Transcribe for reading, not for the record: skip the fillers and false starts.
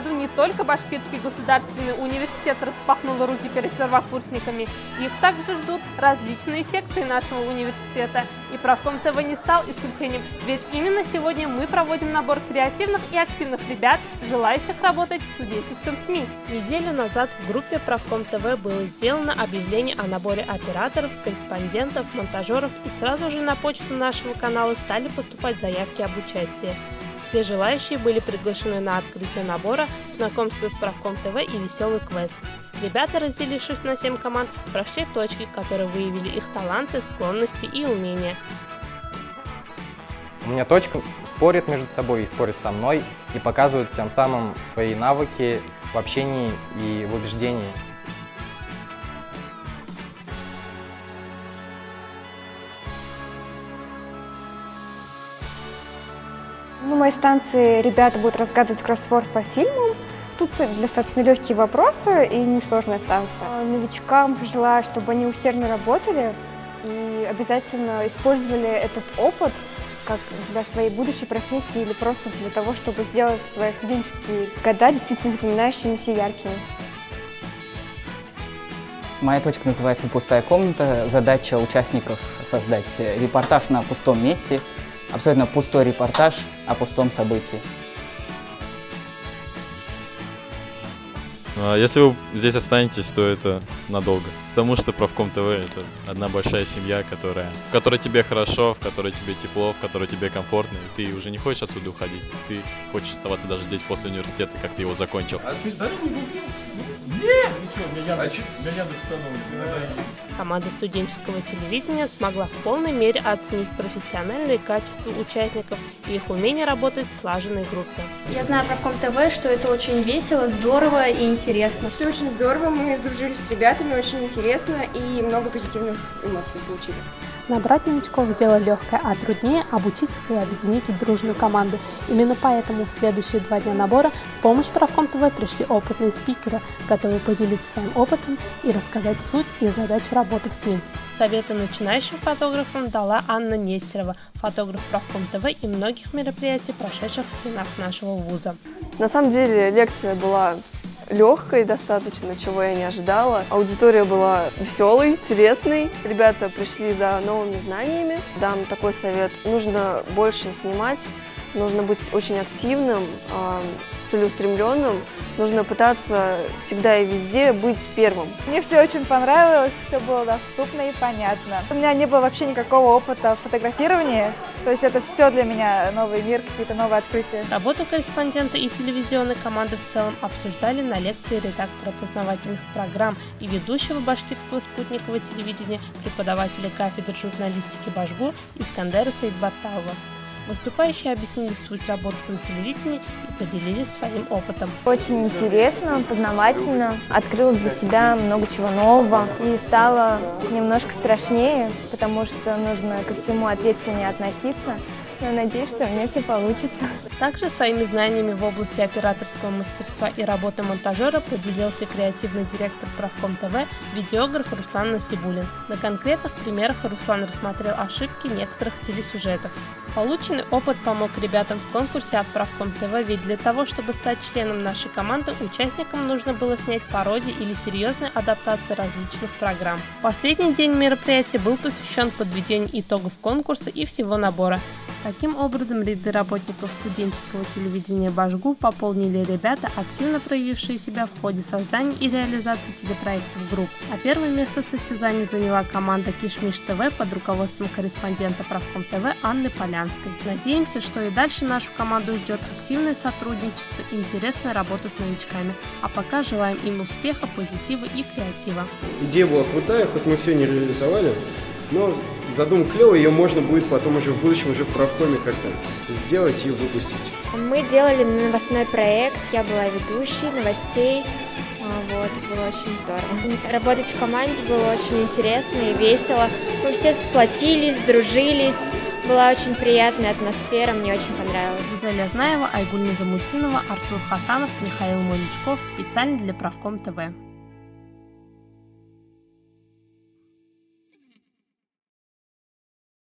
году не только Башкирский государственный университет распахнул руки перед первокурсниками, их также ждут различные секции нашего университета. И Правком ТВ не стал исключением, ведь именно сегодня мы проводим набор креативных и активных ребят, желающих работать в студенческом СМИ. Неделю назад в группе Правком ТВ было сделано объявление о наборе операторов, корреспондентов, монтажеров, и сразу же на почту нашего канала стали поступать заявки об участии. Все желающие были приглашены на открытие набора, знакомство с Правком ТВ и веселый квест. Ребята, разделившись на 7 команд, прошли точки, которые выявили их таланты, склонности и умения. У меня точка спорит между собой и спорит со мной, и показывает тем самым свои навыки в общении и в убеждении. На моей станции ребята будут разгадывать кроссворд по фильмам. Тут достаточно легкие вопросы и несложная станция. Новичкам пожелаю, чтобы они усердно работали и обязательно использовали этот опыт как для своей будущей профессии или просто для того, чтобы сделать свои студенческие года действительно запоминающимися и яркими. Моя точка называется «Пустая комната». Задача участников – создать репортаж на пустом месте, абсолютно пустой репортаж о пустом событии. Если вы здесь останетесь, то это надолго. Потому что Правком ТВ — это одна большая семья, в которой тебе хорошо, в которой тебе тепло, в которой тебе комфортно. И ты уже не хочешь отсюда уходить. Ты хочешь оставаться даже здесь после университета, как ты его закончил. Команда студенческого телевидения смогла в полной мере оценить профессиональные качества участников и их умение работать в слаженной группе. Я знаю про Правком ТВ, что это очень весело, здорово и интересно. Все очень здорово, мы сдружились с ребятами, очень интересно и много позитивных эмоций получили. Набрать новичков – дело легкое, а труднее обучить их и объединить в дружную команду. Именно поэтому в следующие 2 дня набора в помощь Правком ТВ пришли опытные спикеры, готовые поделиться своим опытом и рассказать суть и задачу работы в СМИ. Советы начинающим фотографам дала Анна Нестерова, фотограф Правком ТВ и многих мероприятий, прошедших в стенах нашего вуза. На самом деле лекция была легкой достаточно, чего я не ожидала. Аудитория была веселой, интересной. Ребята пришли за новыми знаниями. Дам такой совет. Нужно больше снимать, нужно быть очень активным, целеустремленным. Нужно пытаться всегда и везде быть первым. Мне все очень понравилось, все было доступно и понятно. У меня не было вообще никакого опыта фотографирования, то есть это все для меня новый мир, какие-то новые открытия. Работу корреспондента и телевизионной команды в целом обсуждали на лекции редактора познавательных программ и ведущего башкирского спутникового телевидения, преподавателя кафедры журналистики Башгу Искандера Саидбатталова. Выступающие объяснили суть работы на телевидении и поделились своим опытом. Очень интересно, познавательно, открыла для себя много чего нового и стало немножко страшнее, потому что нужно ко всему ответственнее относиться. Но надеюсь, что у меня все получится. Также своими знаниями в области операторского мастерства и работы монтажера поделился креативный директор Правком ТВ, видеограф Руслан Насибуллин. На конкретных примерах Руслан рассмотрел ошибки некоторых телесюжетов. Полученный опыт помог ребятам в конкурсе от Правком ТВ, ведь для того, чтобы стать членом нашей команды, участникам нужно было снять пародии или серьезные адаптации различных программ. Последний день мероприятия был посвящен подведению итогов конкурса и всего набора. Таким образом, ряды работников студенческого телевидения Башгу пополнили ребята, активно проявившие себя в ходе создания и реализации телепроектов групп. А первое место в состязании заняла команда Кишмиш ТВ под руководством корреспондента Правком ТВ Анны Полянской. Надеемся, что и дальше нашу команду ждет активное сотрудничество и интересная работа с новичками. А пока желаем им успеха, позитива и креатива. Идея была крутая, хоть мы все не реализовали, но задумка клевая, ее можно будет потом уже в будущем уже в правкоме как-то сделать и выпустить. Мы делали новостной проект, я была ведущей новостей. Было очень здорово. Работать в команде было очень интересно и весело. Мы все сплотились, дружились. Была очень приятная атмосфера, мне очень понравилось. Гузель Знаева, Айгуль Низамутдинова, Артур Хасанов, Михаил Моничков специально для Правком ТВ.